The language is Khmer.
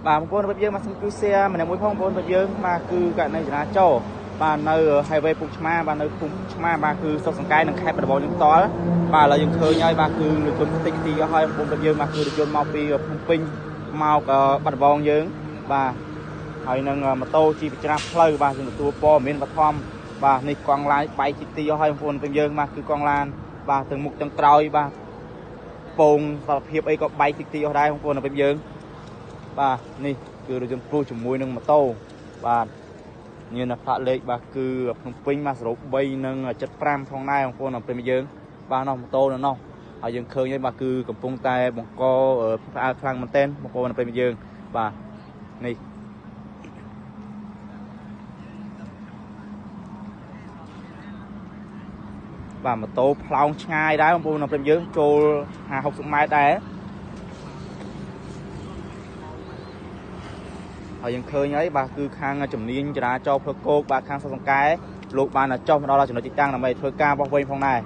bà một con bây giờ mà xin cứ xe mình là mỗi phong con bây giờ mà cứ cả này là cho bà nơi highway Puchma bà nơi Puchma bà cứ sông sông cái nâng khai bà những to bà là những khơi nhai bà cứ được chôn tinh thì cho hai con bây giờ mà cứ được chôn mau pi phun pin mau bà vòng dưỡng bàហើយនឹងម៉ូតូជីវច្រាស់ផ្លូវបាទជំនួសព័ត៌មានបឋមបាទនេះកង់ឡានបែកទីទីឲ្យបងប្អូនទាំងយើងបាទគឺកង់ឡានបាទទាំងមុខទាំងក្រោយបាទពងសរភាពអីក៏បែកទីទីអស់ដែរបងប្អូនទាំងយើងបាទនេះគឺរថយន្តព្រុសជាមួយនឹងម៉ូតូបាទញៀនផ្លាកលេខបាទគឺភ្នំពេញមកសរុប3និង75ផងដែរបងប្អូនទាំងយើងបាទនោះម៉ូតូនៅនោះហើយយើងឃើញហើយបាទគឺកំពុងតែបង្កផ្អើលខ្លាំងមែនទែនបងប្អូនទាំងយើងបាទនេះបាទម៉ូតូផ្លោងឆ្ងាយដែរបងប្អូនទាំងយើងចូល50-60 ម៉ែត្រដែរហើយយើងឃើញហើយបាទគឺខាងជំនាញចរាចរណ៍ផ្លូវគោកបាទខាងសង្កែលោកបានចុះមកដល់ចំណុចទីតាំងដើម្បីធ្វើការបោះវែងផងដែរ